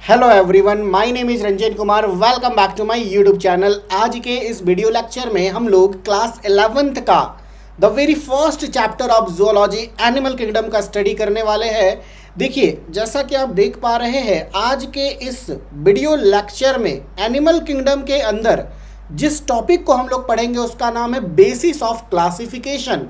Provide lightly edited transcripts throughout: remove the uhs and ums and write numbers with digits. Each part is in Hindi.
Hello everyone, my name is Ranjan Kumar. Welcome back to my YouTube channel. आज के इस वीडियो लेक्चर में हम लोग क्लास 11th का the very first chapter of zoology animal kingdom का स्टडी करने वाले हैं। देखिए, जैसा कि आप देख पा रहे हैं, आज के इस वीडियो लेक्चर में एनिमल किंगडम के अंदर जिस टॉपिक को हम लोग पढ़ेंगे उसका नाम है बेसिस ऑफ क्लासिफिकेशन।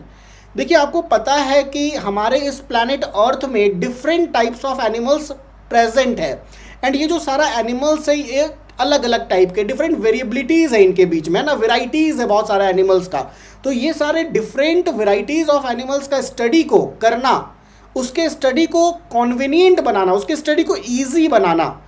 देखिए, आपको पता है कि हमारे इस प्लैनेट अर्थ में different types of animals present है एंड ये जो सारा एनिमल्स है ये अलग अलग टाइप के डिफरेंट वेरिएबिलिटीज़ है इनके बीच में ना, वेराइटीज़ है बहुत सारे एनिमल्स का। तो ये सारे डिफरेंट वेराइटीज़ ऑफ एनिमल्स का स्टडी को करना, उसके स्टडी को कन्वीनियंट बनाना, उसके स्टडी को ईजी बनाना,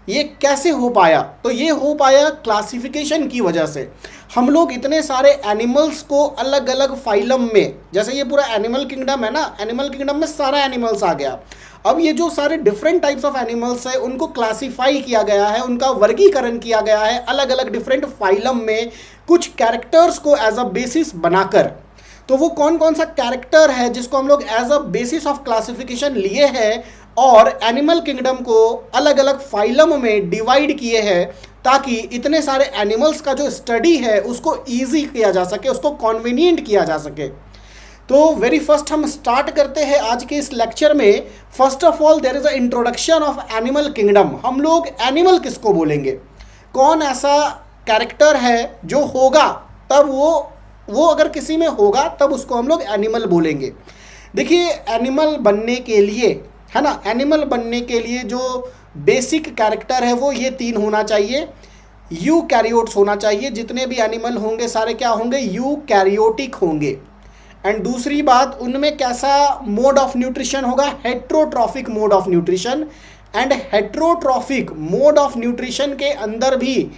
ये कैसे हो पाया? तो ये हो पाया क्लासिफिकेशन की वजह से। हम लोग इतने सारे एनिमल्स को अलग अलग फाइलम में, जैसे ये पूरा एनिमल किंगडम है ना, एनिमल किंगडम में सारा एनिमल्स आ गया। अब ये जो सारे डिफरेंट टाइप्स ऑफ एनिमल्स है उनको क्लासिफाई किया गया है, उनका वर्गीकरण किया गया है अलग अलग डिफरेंट फाइलम में, कुछ कैरेक्टर्स को एज अ बेसिस बनाकर। तो वो कौन कौन सा कैरेक्टर है जिसको हम लोग as a basis of classification लिए हैं और एनिमल किंगडम को अलग अलग फाइलम में डिवाइड किए हैं, ताकि इतने सारे एनिमल्स का जो स्टडी है उसको ईजी किया जा सके, उसको कन्वीनियंट किया जा सके। तो वेरी फर्स्ट हम स्टार्ट करते हैं आज के इस लेक्चर में। First of all there is a introduction of animal kingdom. हम लोग एनिमल किसको बोलेंगे, कौन ऐसा कैरेक्टर है जो होगा तब वो अगर किसी में होगा तब उसको हम लोग एनिमल बोलेंगे। देखिए, एनिमल बनने के लिए, है ना, एनिमल बनने के लिए जो बेसिक कैरेक्टर है वो ये तीन होना चाहिए। यूकैरियोट्स होना चाहिए, जितने भी एनिमल होंगे सारे क्या होंगे, यूकैरियोटिक होंगे। एंड दूसरी बात, उनमें कैसा मोड ऑफ न्यूट्रिशन होगा, heterotrophic mode of nutrition. And heterotrophic mode of nutrition के अंदर भी,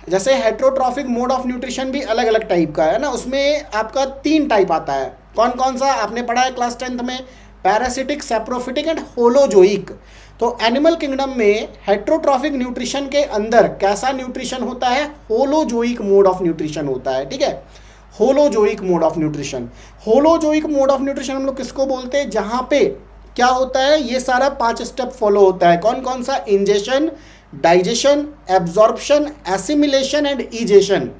जैसे हेट्रोट्रॉफिक मोड ऑफ न्यूट्रिशन भी अलग अलग टाइप का है ना, उसमें आपका 3 टाइप आता है। कौन कौन सा आपने पढ़ा है क्लास 10th में? Parasitic, saprophytic and holozoic. तो एनिमल किंगडम में हेट्रोट्रॉफिक न्यूट्रिशन के अंदर कैसा न्यूट्रिशन होता है, होलोजोइक मोड ऑफ न्यूट्रिशन होता है। ठीक है, holozoic mode of nutrition. Holozoic mode of nutrition हम लोग किसको बोलते हैं, जहां पे क्या होता है, ये सारा 5 स्टेप फॉलो होता है। कौन कौन सा? Ingestion, digestion, absorption, assimilation and egestion.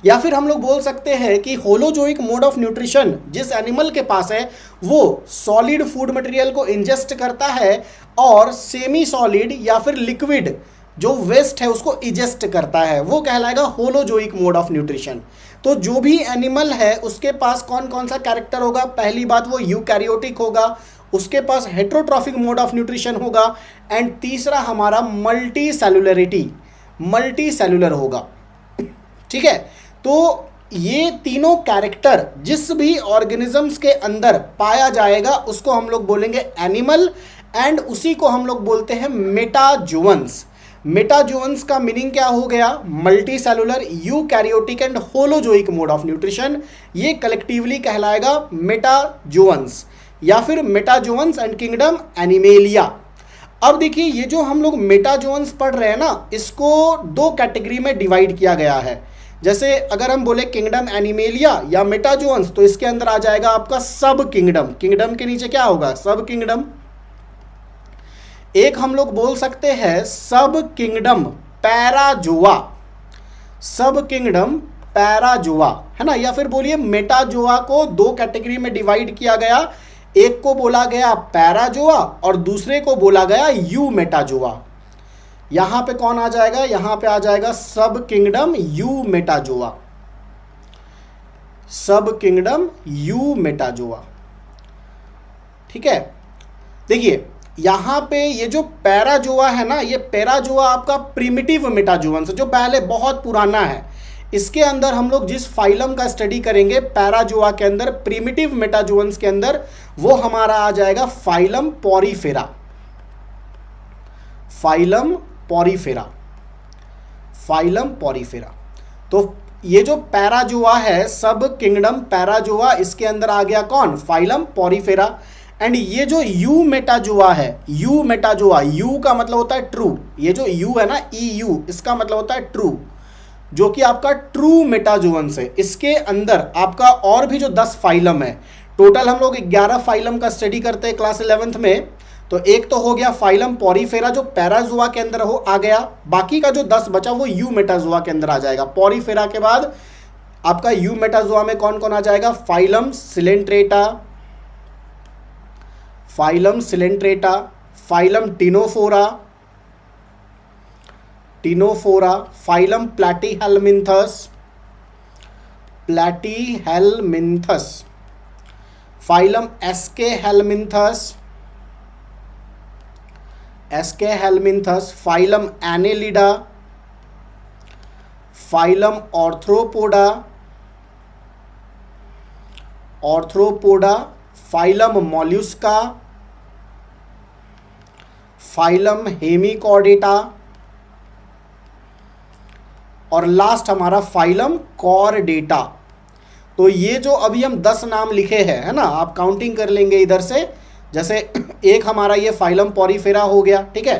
या फिर हम लोग बोल सकते हैं कि होलोजोइक मोड ऑफ न्यूट्रिशन जिस एनिमल के पास है वो सॉलिड फूड मटेरियल को इंजेस्ट करता है और सेमी सॉलिड या फिर लिक्विड जो वेस्ट है उसको इजेस्ट करता है, वो कहलाएगा होलोजोइक मोड ऑफ न्यूट्रिशन। तो जो भी एनिमल है उसके पास कौन कौन सा कैरेक्टर होगा? पहली बात, वो यूकैरियोटिक होगा, उसके पास हेट्रोट्रॉफिक मोड ऑफ न्यूट्रिशन होगा, एंड तीसरा हमारा मल्टी सेलुलर होगा। ठीक है, तो ये तीनों कैरेक्टर जिस भी ऑर्गेनिजम्स के अंदर पाया जाएगा उसको हम लोग बोलेंगे एनिमल, एंड उसी को हम लोग बोलते हैं मेटाजोअन्स। मेटाजोअन्स का मीनिंग क्या हो गया? Multi cellular, eukaryotic and holozoic mode of nutrition. ये कलेक्टिवली कहलाएगा मेटाजोअन्स या फिर मेटाजोअन्स एंड किंगडम एनिमेलिया। अब देखिए, ये जो हम लोग मेटाजोअन्स पढ़ रहे हैं ना, इसको 2 कैटेगरी में डिवाइड किया गया है। जैसे अगर हम बोले किंगडम एनिमेलिया या मेटाजोअन्स, तो इसके अंदर आ जाएगा आपका सब किंगडम। किंगडम के नीचे क्या होगा? सब किंगडम। एक हम लोग बोल सकते हैं सब किंगडम पैराजोआ, सब किंगडम पैराजोआ, है ना। या फिर बोलिए मेटाजोआ को 2 कैटेगरी में डिवाइड किया गया, एक को बोला गया पैराजोआ और दूसरे को बोला गया यू मेटाजोआ। यहां पे कौन आ जाएगा? यहां पे आ जाएगा सब किंगडम यू मेटाजोआ, सब किंगडम यू मेटाजोआ। ठीक है, देखिए यहाँ पे ये जो पैराजोआ है ना, ये पैराजोआ आपका प्रिमिटिव मेटाजोअन्स जो पहले बहुत पुराना है। इसके अंदर हम लोग जिस फाइलम का स्टडी करेंगे पैराजोआ के अंदर, प्रिमिटिव मेटाजोअन्स के अंदर, वो हमारा आ जाएगा phylum Porifera. Phylum Porifera, phylum Porifera. तो ये जो पैराजोआ है, सब किंगडम पैराजोआ, इसके अंदर आ गया कौन? Phylum Porifera. एंड ये जो यू मेटाजोआ है, यू मेटाजोआ, यू का मतलब होता है ट्रू, ये जो यू है ना, ई यू, इसका मतलब होता है ट्रू, जो कि आपका ट्रू मेटाजोअन्स है। इसके अंदर आपका और भी जो 10 फाइलम है, टोटल हम लोग 11 फाइलम का स्टडी करते हैं क्लास 11th में। तो एक तो हो गया फाइलम पॉरीफेरा जो पैराजुआ के अंदर हो आ गया, बाकी का जो 10 बचा वो यू मेटाजुआ के अंदर आ जाएगा। पॉरीफेरा के बाद आपका यू मेटाजुआ में कौन कौन आ जाएगा? Phylum coelenterata, phylum coelenterata, phylum ctenophora, ctenophora, phylum platyhelminthes, platyhelminthes, phylum aschelminthes, aschelminthes, phylum annelida, phylum arthropoda, arthropoda, phylum mollusca, phylum hemichordata और लास्ट हमारा फाइलम कॉर्डेटा। तो ये जो अभी हम 10 नाम लिखे हैं, है ना, आप काउंटिंग कर लेंगे इधर से। जैसे एक हमारा ये फाइलम पॉरीफेरा हो गया, ठीक है,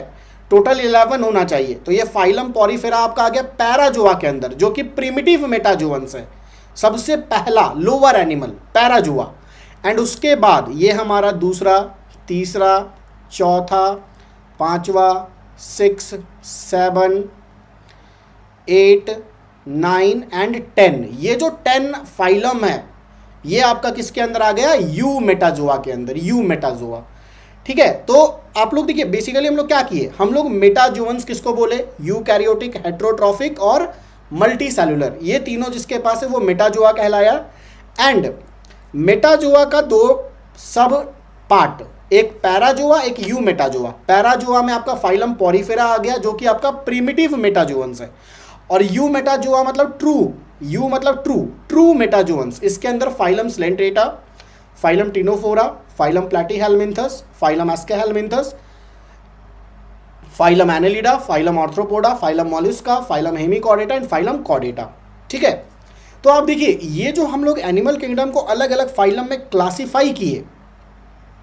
टोटल 11 होना चाहिए। तो ये फाइलम पॉरीफेरा आपका आ गया पैराजुआ के अंदर, जो कि प्रिमिटिव मेटाजुअन्स है, सबसे पहला लोअर एनिमल पैराजुआ। एंड उसके बाद ये हमारा दूसरा, तीसरा, चौथा, पांचवा, 6, 7, 8, 9 एंड 10। ये जो 10 फाइलम है ये आपका किसके अंदर आ गया? यू मेटाजुआ के अंदर, यू मेटाजुआ। ठीक है, तो आप लोग देखिए बेसिकली हम लोग क्या किए, हम लोग मेटाजुअन्स किसको बोले? यूकैरियोटिक, हेट्रोट्रॉफिक और मल्टी सेलुलर, ये तीनों जिसके पास है वो मेटाजुआ कहलाया। एंड मेटाजुआ का 2 सब पार्ट, एक पैराजुआ, एक यू मेटाजुआ। पैराजुआ में आपका फाइलम पॉरीफेरा आ गया जो कि आपका प्रिमिटिव मेटाजुअन्स है, और यू मेटाजुआ मतलब ट्रू, यू मतलब ट्रू, ट्रू मेटाजुअन्स। इसके अंदर phylum coelenterata, phylum ctenophora, phylum platyhelminthes, phylum aschelminthes, phylum annelida, phylum Arthropoda, phylum mollusca, phylum hemichordata and phylum chordata. ठीक है, तो आप देखिए ये जो हम लोग एनिमल किंगडम को अलग अलग फाइलम में क्लासिफाई किए,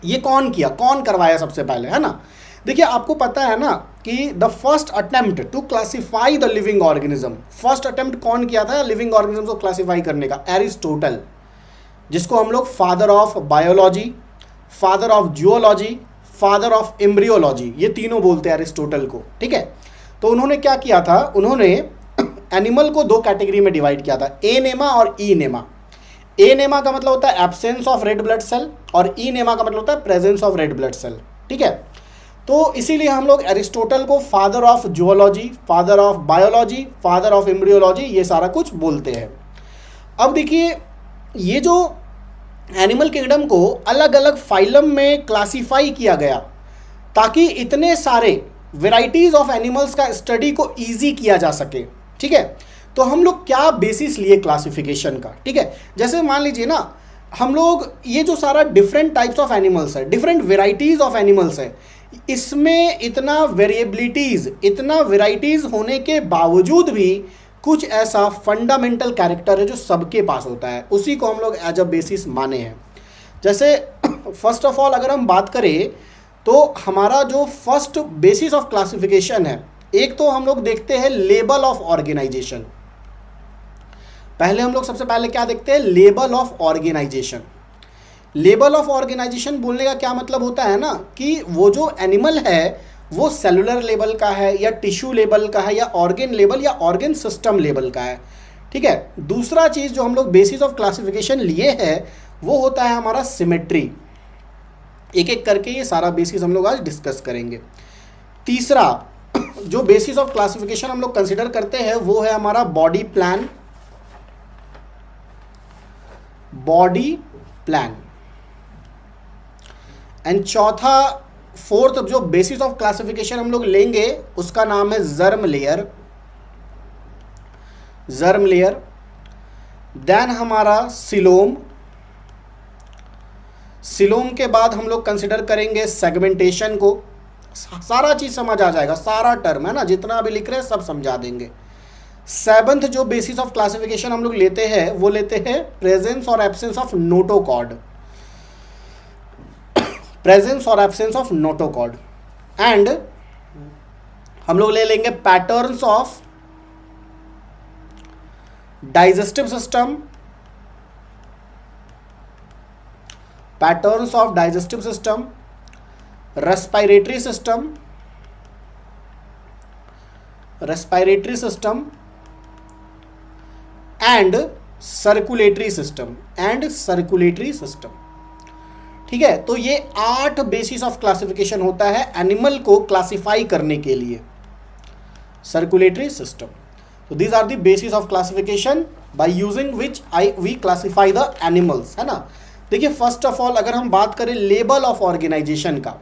ये कौन किया, कौन करवाया सबसे पहले, है ना? देखिए आपको पता है ना कि the first attempt to classify the living organism, first attempt कौन किया था लिविंग ऑर्गेनिज्म को क्लासिफाई करने का? एरिस्टोटल, जिसको हम लोग father of biology, father of geology, father of embryology, ये तीनों बोलते हैं एरिस्टोटल को। ठीक है, तो उन्होंने क्या किया था, उन्होंने एनिमल को 2 कैटेगरी में डिवाइड किया था, ए नेमा और ई नेमा। ए नेमा का मतलब होता है absence of red blood cell और ई नेमा का मतलब होता है presence of red blood cell. ठीक है, तो इसीलिए हम लोग एरिस्टोटल को father of geology, father of biology, father of embryology, ये सारा कुछ बोलते हैं। अब देखिए ये जो एनिमल किंगडम को अलग अलग फाइलम में क्लासिफाई किया गया ताकि इतने सारे वेराइटीज ऑफ एनिमल्स का स्टडी को इजी किया जा सके। ठीक है, तो हम लोग क्या बेसिस लिए क्लासिफिकेशन का? ठीक है, जैसे मान लीजिए ना हम लोग ये जो सारा डिफरेंट टाइप्स ऑफ एनिमल्स है, डिफरेंट वेराइटीज ऑफ एनिमल्स है, इसमें इतना वेरिएबिलिटीज, इतना वेराइटीज होने के बावजूद भी कुछ ऐसा फंडामेंटल कैरेक्टर है जो सबके पास होता है, उसी को हम लोग एज अ बेसिस माने हैं। जैसे फर्स्ट ऑफ ऑल अगर हम बात करें तो हमारा जो फर्स्ट बेसिस ऑफ क्लासिफिकेशन है, एक तो हम लोग देखते हैं लेबल ऑफ ऑर्गेनाइजेशन। पहले हम लोग सबसे पहले क्या देखते हैं? लेबल ऑफ ऑर्गेनाइजेशन। लेबल ऑफ ऑर्गेनाइजेशन बोलने का क्या मतलब होता है ना कि वो जो एनिमल है वो सेलुलर लेवल का है या टिश्यू लेवल का है या ऑर्गन लेवल या ऑर्गन सिस्टम लेवल का है। ठीक है, दूसरा चीज़ जो हम लोग बेसिस ऑफ क्लासिफिकेशन लिए है वो होता है हमारा सिमेट्री। एक एक करके ये सारा बेसिस हम लोग आज डिस्कस करेंगे। तीसरा जो बेसिस ऑफ क्लासिफिकेशन हम लोग कंसिडर करते हैं वो है हमारा body plan, body plan. And चौथा, फोर्थ जो बेसिस ऑफ क्लासिफिकेशन हम लोग लेंगे उसका नाम है germ layer, germ layer. Then हमारा सिलोम, सिलोम के बाद हम लोग कंसिडर करेंगे सेगमेंटेशन को। सारा चीज समझ आ जाएगा, सारा टर्म है ना, जितना भी लिख रहे हैं सब समझा देंगे। 7th जो बेसिस ऑफ क्लासिफिकेशन हम लोग लेते हैं वो लेते हैं प्रेजेंस और एब्सेंस ऑफ नोटोकॉर्ड, प्रेजेंस और एब्सेंस ऑफ नोटोकॉर्ड। एंड हम लोग ले लेंगे patterns of digestive system, patterns of digestive system, respiratory system and circulatory system. ठीक है, तो ये 8 बेसिस ऑफ क्लासिफिकेशन होता है एनिमल को क्लासिफाई करने के लिए। सर्कुलेटरी सिस्टम, तो these are the basis of classification by using which we classify the animals, है ना। देखिए फर्स्ट ऑफ ऑल अगर हम बात करें लेवल ऑफ ऑर्गेनाइजेशन का,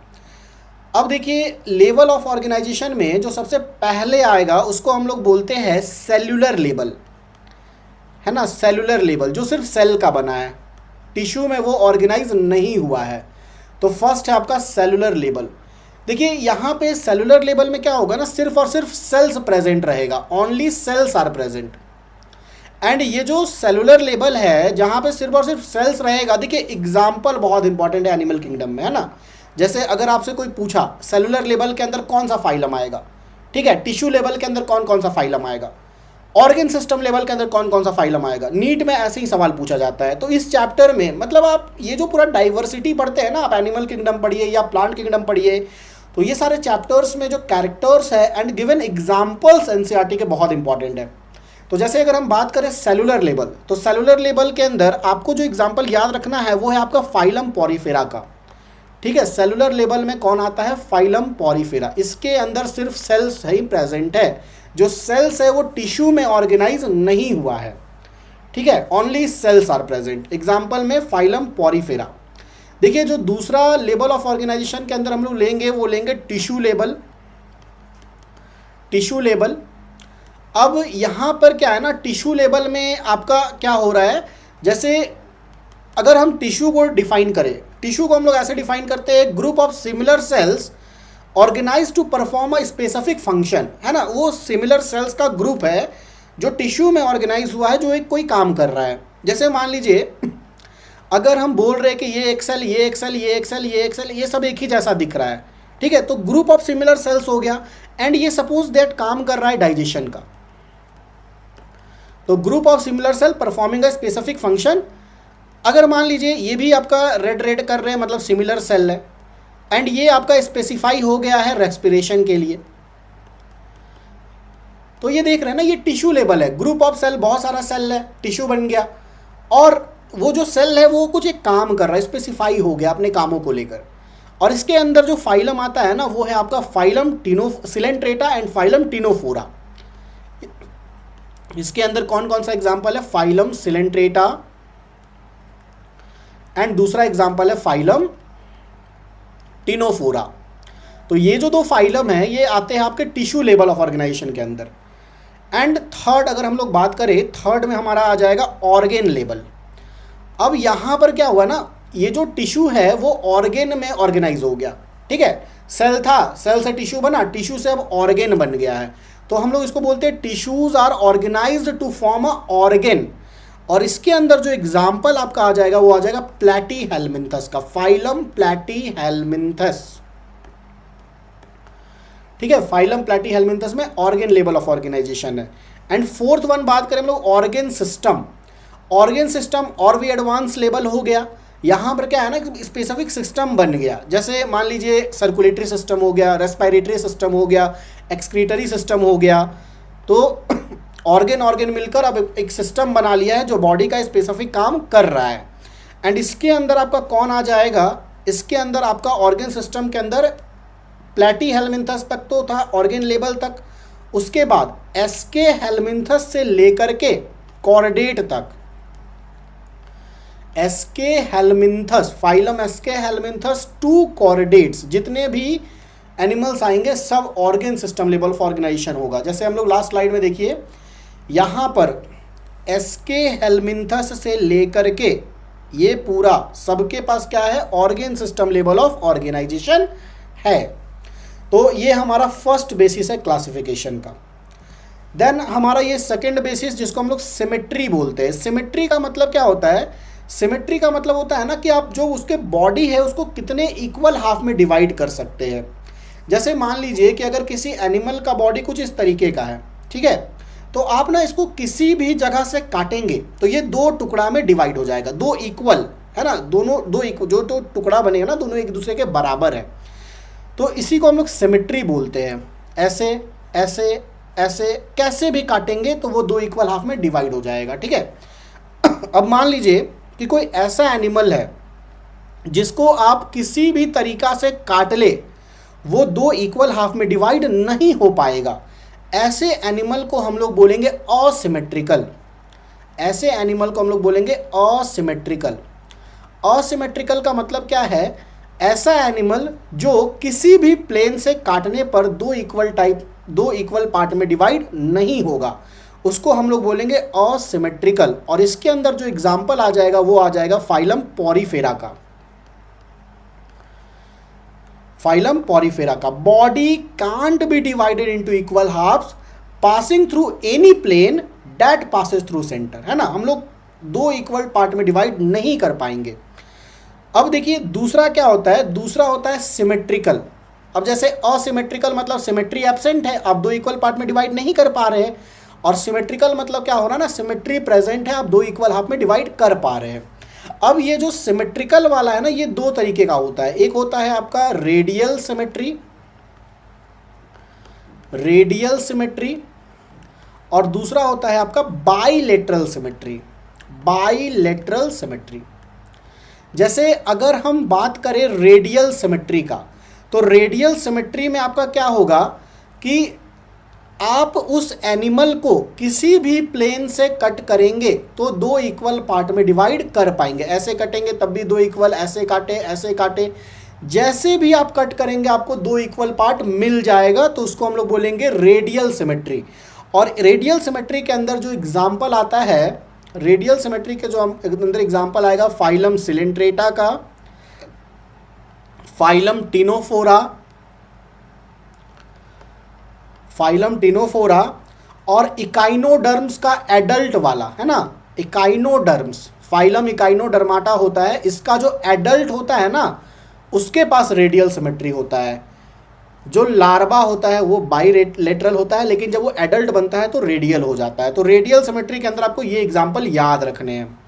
अब देखिए लेवल ऑफ ऑर्गेनाइजेशन में जो सबसे पहले आएगा उसको हम लोग बोलते हैं सेल्यूलर लेवल, है ना। सेल्यूलर लेवल जो सिर्फ सेल का बना है, टिश्यू में वो ऑर्गेनाइज नहीं हुआ है, तो फर्स्ट है आपका सेल्यूलर लेवल। देखिए यहाँ पे सेल्यूलर लेवल में क्या होगा ना, सिर्फ और सिर्फ सेल्स प्रेजेंट रहेगा, only cells are present. And ये जो सेल्यूलर लेवल है जहाँ पे सिर्फ और सिर्फ सेल्स रहेगा, देखिए एग्जाम्पल बहुत इंपॉर्टेंट है एनिमल किंगडम में, है ना। जैसे अगर आपसे कोई पूछा सेल्यूलर लेवल के अंदर कौन सा फाइलम आएगा, ठीक है, टिश्यू लेवल के अंदर कौन कौन सा फाइलम आएगा, ऑर्गन सिस्टम लेवल के अंदर कौन कौन सा फाइलम आएगा, नीट में ऐसे ही सवाल पूछा जाता है। तो इस चैप्टर में मतलब आप ये जो पूरा डाइवर्सिटी पढ़ते हैं ना, आप एनिमल किंगडम पढ़िए या प्लांट किंगडम पढ़िए, तो ये सारे चैप्टर्स में जो कैरेक्टर्स है एंड गिवन एग्जाम्पल्स एनसीईआरटी के बहुत इंपॉर्टेंट है। तो जैसे अगर हम बात करें सेलुलर लेवल, तो सेलुलर लेवल के अंदर आपको जो एग्जाम्पल याद रखना है वो है आपका फाइलम पॉरीफेरा का। ठीक है, सेलुलर लेवल में कौन आता है, फाइलम पॉरीफेरा। इसके अंदर सिर्फ सेल्स ही प्रेजेंट है, जो सेल्स है वो टिश्यू में ऑर्गेनाइज नहीं हुआ है। ठीक है, only cells are present, example में फाइलम पॉरीफेरा। देखिए जो दूसरा लेवल ऑफ ऑर्गेनाइजेशन के अंदर हम लोग लेंगे वो लेंगे टिश्यू लेवल। अब यहाँ पर क्या है ना, टिश्यू लेवल में आपका क्या हो रहा है, जैसे अगर हम टिश्यू को डिफाइन करें, टिश्यू को हम लोग ऐसे डिफाइन करते हैं, group of similar cells organise to perform a specific function, है ना। वो सिमिलर सेल्स का ग्रुप है जो टिश्यू में ऑर्गेनाइज हुआ है, जो एक कोई काम कर रहा है। जैसे मान लीजिए अगर हम बोल रहे हैं कि ये एक्सेल, ये एक्सेल, ये एक्सेल, ये एक्सेल, ये सब एक ही जैसा दिख रहा है, ठीक है, तो ग्रुप ऑफ सिमिलर सेल्स हो गया। एंड ये सपोज दैट काम कर रहा है डाइजेशन का, तो group of similar cell performing a specific function. अगर मान लीजिए ये भी आपका रेड रेड कर रहे हैं, मतलब सिमिलर सेल है, एंड ये आपका स्पेसिफाई हो गया है रेस्पिरेशन के लिए, तो ये देख रहे हैं ना, ये टिश्यू लेवल है, ग्रुप ऑफ सेल, बहुत सारा सेल है, टिश्यू बन गया, और वो जो सेल है वो कुछ एक काम कर रहा है, स्पेसिफाई हो गया अपने कामों को लेकर। और इसके अंदर जो फाइलम आता है ना, वो है आपका phylum Coelenterata and phylum Ctenophora. इसके अंदर कौन कौन सा एग्जाम्पल है, फाइलम सिलेंट्रेटा एंड दूसरा एग्जाम्पल है फाइलम टिनोफोरा। तो ये जो दो फाइलम है ये आते हैं आपके टिश्यू लेवल ऑफ ऑर्गेनाइजेशन के अंदर। एंड थर्ड अगर हम लोग बात करें, थर्ड में हमारा आ जाएगा ऑर्गेन लेवल। अब यहाँ पर क्या हुआ ना, ये जो टिश्यू है वो ऑर्गेन में ऑर्गेनाइज हो गया। ठीक है, सेल था, सेल से टिश्यू बना, टिश्यू से अब ऑर्गेन बन गया है, तो हम लोग इसको बोलते हैं tissues are organised to form a organ. और इसके अंदर जो एग्जाम्पल आपका आ जाएगा वो आ जाएगा प्लैटीहेल्मिन्थस का, फाइलम प्लैटीहेल्मिन्थस। ठीक है, फाइलम प्लैटीहेल्मिन्थस में ऑर्गेन लेवल ऑफ ऑर्गेनाइजेशन है। एंड फोर्थ वन बात करें हम लोग ऑर्गेन सिस्टम। ऑर्गेन सिस्टम और भी एडवांस लेवल हो गया। यहाँ पर क्या है ना, स्पेसिफिक सिस्टम बन गया, जैसे मान लीजिए सर्कुलेटरी सिस्टम हो गया, रेस्पिरेटरी सिस्टम हो गया, एक्सक्रीटरी सिस्टम हो गया। तो ऑर्गेन मिलकर अब एक सिस्टम बना लिया है जो बॉडी का स्पेसिफिक काम कर रहा है। एंड इसके अंदर आपका कौन आ जाएगा, इसके अंदर आपका ऑर्गेन सिस्टम के अंदर प्लैटीहेल्मिन्थस तक तो था, ऑर्गेन लेवल तक, उसके बाद एस्केहेल्मिन्थस से लेकर के कॉर्डेट तक, aschelminthes, phylum aschelminthes to chordates, जितने भी एनिमल्स आएंगे सब organ system level of organisation होगा। जैसे हम लोग लास्ट स्लाइड में देखिए, यहाँ पर एस्केहेल्मिन्थस से लेकर के ये पूरा सबके पास क्या है, organ system level of organisation है। तो ये हमारा फर्स्ट बेसिस है क्लासिफिकेशन का। देन हमारा ये सेकंड बेसिस जिसको हम लोग सिमेट्री बोलते हैं। सिमेट्री का मतलब क्या होता है, सिमेट्री का मतलब होता है ना कि आप जो उसके बॉडी है उसको कितने इक्वल हाफ में डिवाइड कर सकते हैं। जैसे मान लीजिए कि अगर किसी एनिमल का बॉडी कुछ इस तरीके का है, ठीक है, तो आप ना इसको किसी भी जगह से काटेंगे तो ये दो टुकड़ा में डिवाइड हो जाएगा, दो इक्वल, है ना, दोनों जो तो टुकड़ा बनेगा ना दोनों एक दूसरे के बराबर है। तो इसी को हम लोग सिमेट्री बोलते हैं। ऐसे ऐसे ऐसे कैसे भी काटेंगे तो वो दो इक्वल हाफ में डिवाइड हो जाएगा, ठीक है। अब मान लीजिए कि कोई ऐसा एनिमल है जिसको आप किसी भी तरीका से काट ले वो दो इक्वल हाफ में डिवाइड नहीं हो पाएगा। ऐसे एनिमल को हम लोग बोलेंगे असिमेट्रिकल। ऐसे एनिमल को हम लोग बोलेंगे असिमेट्रिकल। असिमेट्रिकल का मतलब क्या है? ऐसा एनिमल जो किसी भी प्लेन से काटने पर दो इक्वल पार्ट में डिवाइड नहीं होगा, उसको हम लोग बोलेंगे असिमेट्रिकल। और इसके अंदर जो एग्जाम्पल आ जाएगा वो आ जाएगा फाइलम पॉरीफेरा का। फाइलम पॉरीफेरा का body can't be divided into equal halves passing through any plane that passes through centre, है ना। हम लोग दो इक्वल पार्ट में डिवाइड नहीं कर पाएंगे। अब देखिए दूसरा क्या होता है, दूसरा होता है सिमेट्रिकल। अब जैसे असिमेट्रिकल मतलब सिमेट्री एब्सेंट है, आप दो इक्वल पार्ट में डिवाइड नहीं कर पा रहे हैं, और सिमेट्रिकल मतलब क्या हो रहा है ना, सिमेट्री प्रेजेंट है, आप दो इक्वल हाफ में डिवाइड कर पा रहे हैं। अब ये जो सिमेट्रिकल वाला है ना, ये दो तरीके का होता है। एक होता है आपका रेडियल सिमेट्री, और दूसरा होता है आपका बाइलेटरल सिमेट्री। जैसे अगर हम बात करें रेडियल सिमेट्री का, तो रेडियल सिमेट्री में आपका क्या होगा कि आप उस एनिमल को किसी भी प्लेन से कट करेंगे तो दो इक्वल पार्ट में डिवाइड कर पाएंगे। ऐसे कटेंगे तब भी दो इक्वल, ऐसे काटे, जैसे भी आप कट करेंगे आपको दो इक्वल पार्ट मिल जाएगा, तो उसको हम लोग बोलेंगे रेडियल सिमेट्री। और रेडियल सिमेट्री के अंदर जो एग्जाम्पल आता है, रेडियल सिमेट्री के जो अंदर एग्जाम्पल आएगा फाइलम सिलेंट्रेटा का, फाइलम टिनोफोरा और इकाइनोडर्म्स का एडल्ट वाला, है ना। इकाइनोडर्म्स, फाइलम इकाइनोडर्माटा होता है, इसका जो एडल्ट होता है ना उसके पास रेडियल सिमेट्री होता है। जो लार्वा होता है वो बाइलेटरल होता है, लेकिन जब वो एडल्ट बनता है तो रेडियल हो जाता है। तो रेडियल सिमेट्री के अंदर आपको ये एग्जाम्पल याद रखने हैं।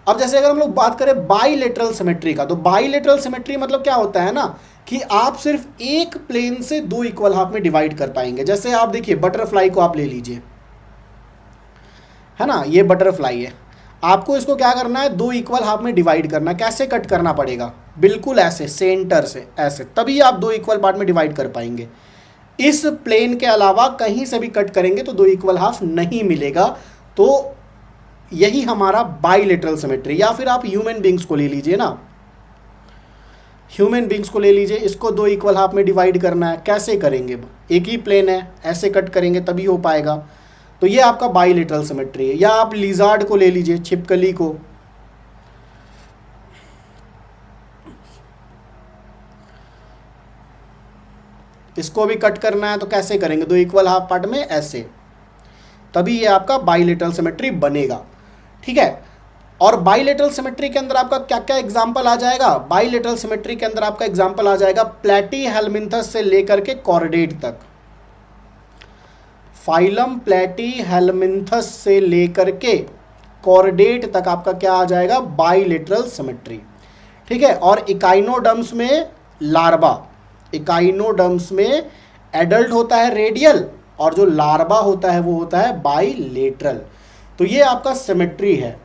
अब जैसे अगर हम लोग बात करें बाइलेटरल सिमेट्री का, तो बाइलेटरल सिमेट्री मतलब क्या होता है ना कि आप सिर्फ एक प्लेन से दो इक्वल हाफ में डिवाइड कर पाएंगे। जैसे आप देखिए बटरफ्लाई को आप ले लीजिए, है ना, ये बटरफ्लाई है, आपको इसको क्या करना है, दो इक्वल हाफ में डिवाइड करना है। कैसे कट करना पड़ेगा? बिल्कुल ऐसे, सेंटर से ऐसे, तभी आप दो इक्वल पार्ट में डिवाइड कर पाएंगे। इस प्लेन के अलावा कहीं से भी कट करेंगे तो दो इक्वल हाफ नहीं मिलेगा। तो यही हमारा बाइलेटरल सिमेट्री। या फिर आप ह्यूमन बींग्स को ले लीजिए ना, ह्यूमन बींग्स को ले लीजिए, इसको दो इक्वल हाफ में डिवाइड करना है। कैसे करेंगे? एक ही प्लेन है, ऐसे कट करेंगे तभी हो पाएगा। तो ये आपका बाइलेटरल सिमेट्री है। या आप लिजार्ड को ले लीजिए, छिपकली को, इसको भी कट करना है तो कैसे करेंगे? दो इक्वल हाफ पार्ट में ऐसे, तभी ये आपका बाइलेटरल सिमेट्री बनेगा, ठीक है। और बाइलेटरल सिमेट्री के अंदर आपका क्या क्या एग्जांपल आ जाएगा? बाइलेटरल सिमेट्री के अंदर आपका एग्जांपल आ जाएगा प्लेटीहेल्मिन्थस से लेकर के कॉर्डेट तक। फाइलम प्लेटीहेल्मिन्थस से लेकर के कॉर्डेट तक आपका क्या आ जाएगा? बाइलेटरल सिमेट्री, ठीक है। और इकाइनोडर्म्स में लार्वा, इकाइनोडर्म्स में एडल्ट होता है रेडियल, और जो लार्वा होता है वो होता है बाइलेटरल। तो ये आपका सिमेट्री है।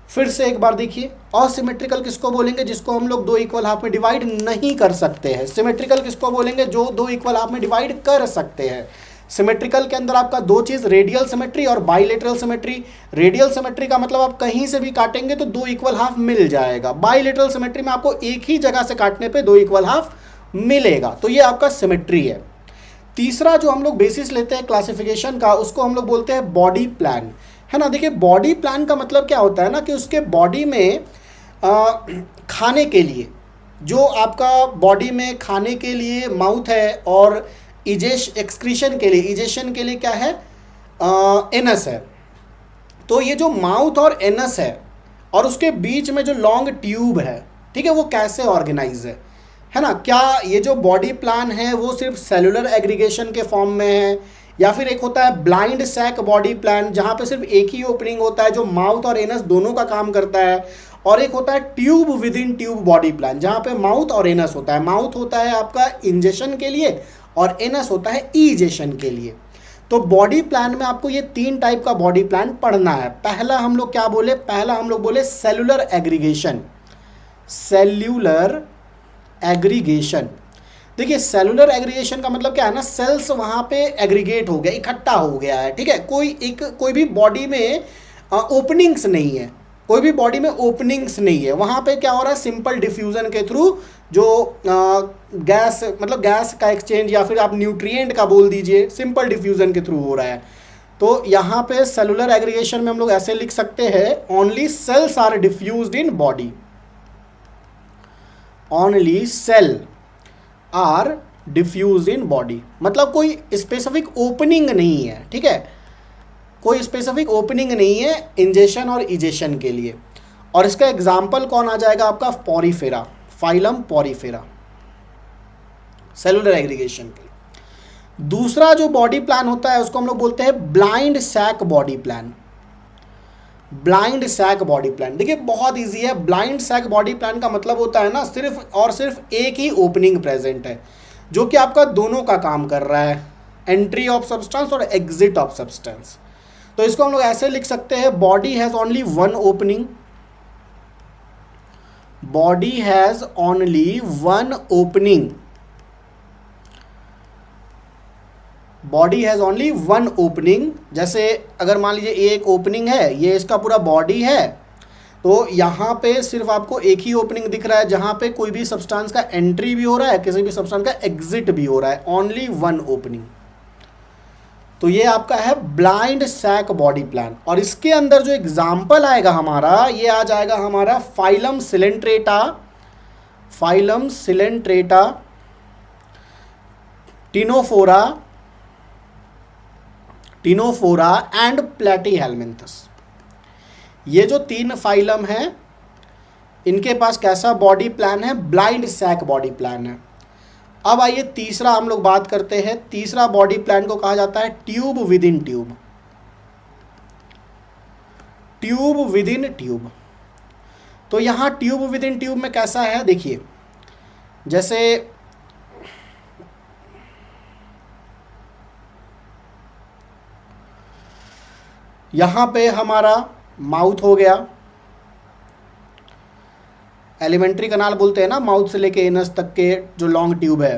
फिर से एक बार देखिए, असिमेट्रिकल किसको बोलेंगे? जिसको हम लोग दो इक्वल हाफ में डिवाइड नहीं कर सकते हैं। सिमेट्रिकल किसको बोलेंगे? जो दो इक्वल हाफ में डिवाइड कर सकते हैं। सिमेट्रिकल के अंदर आपका दो चीज, रेडियल सिमेट्री और बाइलेटरल सिमेट्री। रेडियल सिमेट्री का मतलब आप कहीं से भी काटेंगे तो दो इक्वल हाफ मिल जाएगा। बाइलेटरल सिमेट्री में आपको एक ही जगह से काटने पे दो इक्वल हाफ मिलेगा। तो ये आपका सिमेट्री है। तीसरा जो हम लोग बेसिस लेते हैं क्लासिफिकेशन का, उसको हम लोग बोलते हैं बॉडी प्लान, है ना। देखिए बॉडी प्लान का मतलब क्या होता है ना कि उसके बॉडी में खाने के लिए, जो आपका बॉडी में खाने के लिए माउथ है, और एक्सक्रीशन के लिए, इजेशन के लिए क्या है? एनस है। तो ये जो माउथ और एनस है और उसके बीच में जो लॉन्ग ट्यूब है, ठीक है, वो कैसे ऑर्गेनाइज है ना। क्या ये जो बॉडी प्लान है वो सिर्फ सेलुलर एग्रीगेशन के फॉर्म में है, या फिर एक होता है ब्लाइंड सैक बॉडी प्लान, जहाँ पे सिर्फ एक ही ओपनिंग होता है जो माउथ और एनस दोनों का काम करता है, और एक होता है tube with in tube body plan, जहां पे माउथ और एनस होता है। माउथ होता है आपका इंजेशन के लिए और एनस होता है ईजेशन के लिए। तो बॉडी प्लान में आपको ये 3 टाइप का बॉडी प्लान पढ़ना है। पहला हम लोग क्या बोले, पहला हम लोग बोले सेलुलर एग्रीगेशन। सेल्यूलर एग्रीगेशन, देखिए सेलुलर एग्रीगेशन का मतलब क्या है ना, सेल्स वहां पे एग्रीगेट हो गया, इकट्ठा हो गया है, ठीक है। कोई भी बॉडी में ओपनिंग्स नहीं है, कोई भी बॉडी में ओपनिंग्स नहीं है। वहां पे क्या हो रहा है, सिंपल डिफ्यूजन के थ्रू जो गैस, मतलब गैस का एक्सचेंज या फिर आप न्यूट्रिएंट का बोल दीजिए, सिंपल डिफ्यूजन के थ्रू हो रहा है। तो यहाँ पे सेलुलर एग्रीगेशन में हम लोग ऐसे लिख सकते हैं, only cells are diffused in body, only cell are diffuse in body, मतलब कोई स्पेसिफिक ओपनिंग नहीं है, ठीक है, कोई स्पेसिफिक ओपनिंग नहीं है इंजेशन और इजेशन के लिए। और इसका एग्जाम्पल कौन आ जाएगा आपका, Porifera, phylum Porifera, cellular aggregation के लिए। दूसरा जो बॉडी प्लान होता है उसको हम लोग बोलते हैं blind sac body plan. Blind sac body plan, देखिए बहुत इजी है। ब्लाइंड सैक बॉडी प्लान का मतलब होता है ना, सिर्फ और सिर्फ एक ही ओपनिंग प्रेजेंट है, जो कि आपका दोनों का काम कर रहा है, एंट्री ऑफ सब्सटेंस और एग्जिट ऑफ सब्सटेंस। तो इसको हम लोग ऐसे लिख सकते हैं, body has only one opening, body has only one opening, body has only one opening. जैसे अगर मान लीजिए एक ओपनिंग है, ये इसका पूरा बॉडी है, तो यहाँ पे सिर्फ आपको एक ही ओपनिंग दिख रहा है, जहाँ पे कोई भी सब्सटेंस का एंट्री भी हो रहा है, किसी भी सब्सटेंस का एग्जिट भी हो रहा है, ओनली वन ओपनिंग। तो ये आपका है ब्लाइंड सैक बॉडी प्लान। और इसके अंदर जो एग्जाम्पल आएगा हमारा, ये आ जाएगा हमारा phylum coelenterata, phylum coelenterata, ctenophora, ctenophora and platyhelminthes. ये जो 3 फाइलम हैं, इनके पास कैसा बॉडी प्लान है, ब्लाइंड सैक बॉडी प्लान है। अब आइए तीसरा हम लोग बात करते हैं। तीसरा बॉडी प्लान को कहा जाता है tube with in tube, tube with in tube. तो यहाँ ट्यूब विद इन ट्यूब में कैसा है, देखिए जैसे यहाँ पे हमारा माउथ हो गया, एलिमेंट्री कनाल बोलते हैं ना, माउथ से लेके एनस तक के जो लॉन्ग ट्यूब है।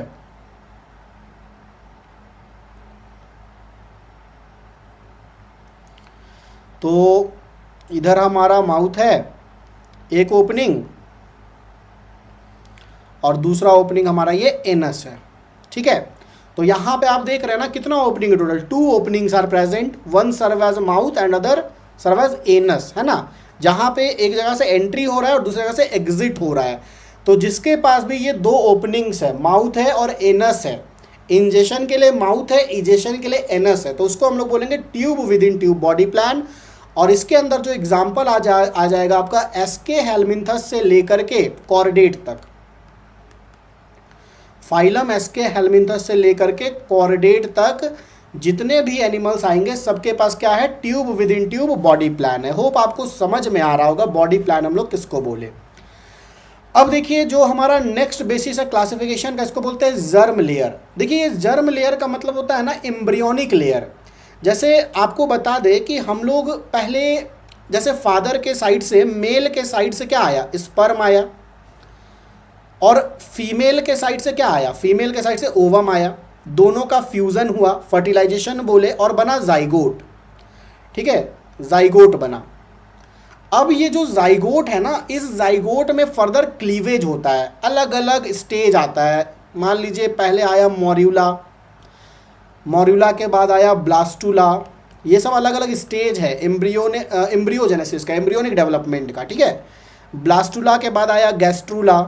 तो इधर हमारा माउथ है, एक ओपनिंग, और दूसरा ओपनिंग हमारा ये एनस है, ठीक है। तो यहाँ पे आप देख रहे हैं ना कितना ओपनिंग है total, 2 openings are present, one serve as mouth and other serve as anus, है ना। जहाँ पे एक जगह से एंट्री हो रहा है और दूसरी जगह से एग्जिट हो रहा है। तो जिसके पास भी ये 2 ओपनिंग्स है, माउथ है और एनस है, इंजेशन के लिए माउथ है, इजेशन के लिए एनस है, तो उसको हम लोग बोलेंगे tube with in tube body plan. और इसके अंदर जो एग्जाम्पल आ जाएगा आपका एसके हेलमिन्थस से लेकर के कॉर्डेट तक, फाइलम एसके हेलमिन्थस से लेकर के कॉर्डेट तक जितने भी एनिमल्स आएंगे सबके पास क्या है, tube with in tube body plan है। होप आपको समझ में आ रहा होगा बॉडी प्लान हम लोग किसको बोले। अब देखिए जो हमारा नेक्स्ट बेसिस है क्लासिफिकेशन का, इसको बोलते हैं जर्म लेयर। देखिए ये जर्म लेयर का मतलब होता है ना एम्ब्रियोनिक लेयर। जैसे आपको बता दे कि हम लोग पहले, जैसे फादर के साइड से, मेल के साइड से क्या आया, स्पर्म आया, और फीमेल के साइड से क्या आया, फीमेल के साइड से ओवम आया, दोनों का फ्यूजन हुआ, फर्टिलाइजेशन बोले, और बना जाइगोट, ठीक है, जाइगोट बना। अब ये जो जाइगोट है ना, इस जाइगोट में फर्दर क्लीवेज होता है, अलग अलग स्टेज आता है। मान लीजिए पहले आया मॉर्यूला, मॉर्यूला के बाद आया ब्लास्टूला, ये सब अलग अलग स्टेज है एम्ब्रियोजेनेसिस का, एम्ब्रियोनिक डेवलपमेंट का, ठीक है। ब्लास्टूला के बाद आया गैस्ट्रूला,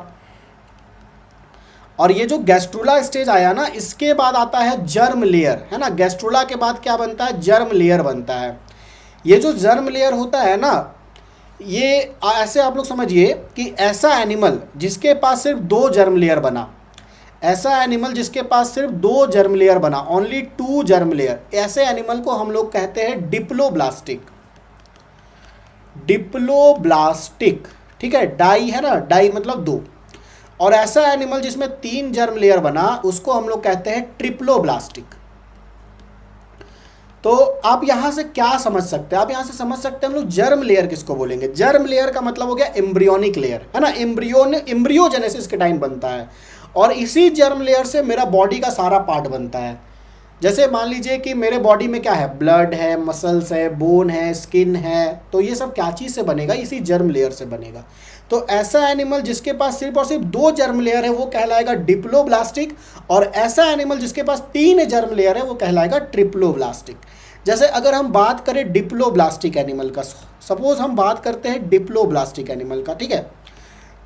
और ये जो गैस्ट्रूला स्टेज आया ना, इसके बाद आता है जर्म लेयर, है ना। गैस्ट्रूला के बाद क्या बनता है, जर्म लेयर बनता है। ये जो जर्म लेयर होता है ना, ये ऐसे आप लोग समझिए कि ऐसा एनिमल जिसके पास सिर्फ 2 जर्म लेयर बना, ऐसा एनिमल जिसके पास सिर्फ 2 जर्म लेयर बना, ओनली 2 जर्म लेयर, ऐसे एनिमल को हम लोग कहते हैं डिप्लोब्लास्टिक, डिप्लोब्लास्टिक, ठीक है, डाई है ना, डाई मतलब 2। और ऐसा एनिमल जिसमें 3 जर्म लेयर बना उसको हम लोग कहते हैं ट्रिप्लोब्लास्टिक। तो आप यहां से क्या समझ सकते हैं, आप यहां से समझ सकते हैं हम लोग जर्म लेयर किसको बोलेंगे। जर्म लेयर का मतलब हो गया एम्ब्रियोनिक लेयर, है ना, एम्ब्रियोजेनेसिस के टाइम बनता है, और इसी जर्म लेयर से मेरा बॉडी का सारा पार्ट बनता है। जैसे मान लीजिए कि मेरे बॉडी में क्या है, ब्लड है, मसल्स है, बोन है, स्किन है, तो ये सब क्या चीज़ से बनेगा, इसी जर्म लेयर से बनेगा। तो ऐसा एनिमल जिसके पास सिर्फ और सिर्फ 2 जर्म लेयर है वो कहलाएगा डिप्लोब्लास्टिक, और ऐसा एनिमल जिसके पास 3 जर्म लेयर है वो कहलाएगा ट्रिप्लोब्लास्टिक। जैसे अगर हम बात करें डिप्लोब्लास्टिक एनिमल का, सपोज हम बात करते हैं डिप्लोब्लास्टिक एनिमल का, ठीक है,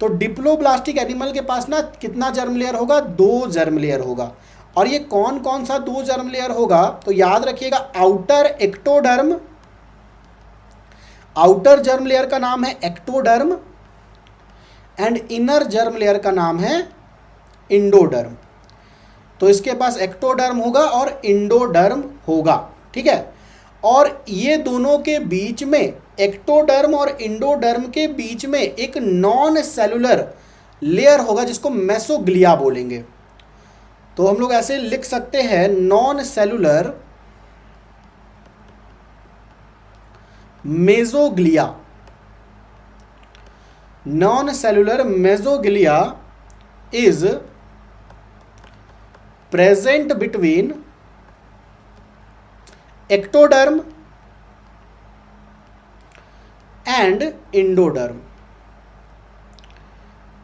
तो डिप्लोब्लास्टिक एनिमल के पास ना कितना जर्म लेयर होगा, 2 जर्म लेयर होगा। और ये कौन कौन सा 2 जर्म लेयर होगा, तो याद रखिएगा, outer ectoderm, outer germ layer का नाम है ectoderm, and inner germ layer का नाम है इंडोडर्म। तो इसके पास एक्टोडर्म होगा और इंडोडर्म होगा, ठीक है। और ये दोनों के बीच में, एक्टोडर्म और इंडोडर्म के बीच में एक नॉन सेलुलर लेयर होगा जिसको मेसोग्लिया बोलेंगे। तो हम लोग ऐसे लिख सकते हैं, non cellular mesoglea, non cellular mesoglea is present between ectoderm and endoderm,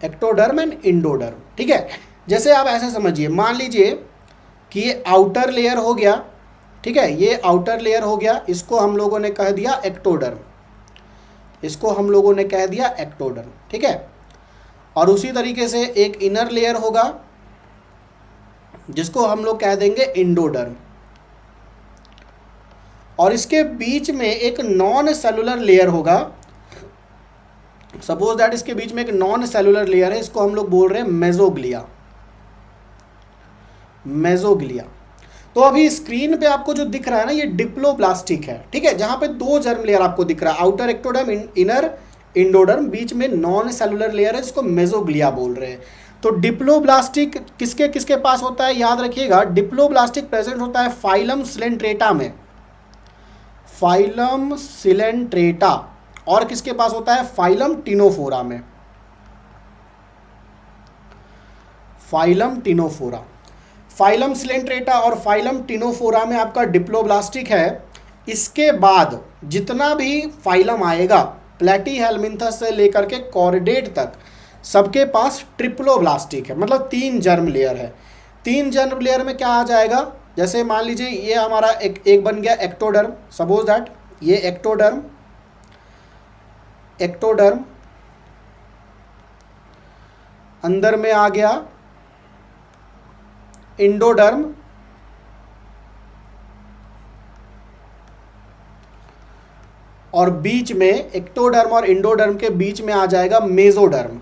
ectoderm and endoderm, ठीक है। जैसे आप ऐसे समझिए, मान लीजिए कि ये आउटर लेयर हो गया, ठीक है, ये आउटर लेयर हो गया, इसको हम लोगों ने कह दिया एक्टोडर्म, इसको हम लोगों ने कह दिया एक्टोडर्म, ठीक है। और उसी तरीके से एक इनर लेयर होगा जिसको हम लोग कह देंगे इंडोडर्म, और इसके बीच में एक नॉन सेलुलर लेयर होगा, सपोज दैट इसके बीच में एक नॉन सेलुलर लेयर है, इसको हम लोग बोल रहे हैं मेसोग्लिया, मेसोग्लिया। तो अभी स्क्रीन पे आपको जो दिख रहा है ना, ये डिप्लोब्लास्टिक है, ठीक है, जहां पे 2 जर्म लेयर आपको दिख रहा है, आउटर एक्टोडर्म, इनर इंडोडर्म, बीच में नॉन सेलुलर लेयर है जिसको मेसोग्लिया बोल रहे हैं। तो डिप्लोब्लास्टिक किसके किसके पास होता है, याद रखिएगा, डिप्लोब्लास्टिक प्रेजेंट होता है फाइलम सिलेंट्रेटा में, फाइलम सिलेंट्रेटा, और किसके पास होता है, फाइलम टिनोफोरा में, फाइलम टिनोफोरा। फाइलम सिलेंट्रेटा और फाइलम टिनोफोरा में आपका डिप्लोब्लास्टिक है। इसके बाद जितना भी फाइलम आएगा, प्लेटीहेल्मिन्थस से लेकर के कॉर्डेट तक, सबके पास ट्रिप्लोब्लास्टिक है, मतलब 3 जर्म लेयर है। 3 जर्म लेयर में क्या आ जाएगा, जैसे मान लीजिए ये हमारा एक बन गया एक्टोडर्म, सपोज दैट ये एक्टोडर्म, एक्टोडर्म अंदर में आ गया इंडोडर्म, और बीच में एक्टोडर्म और इंडोडर्म के बीच में आ जाएगा मेसोडर्म,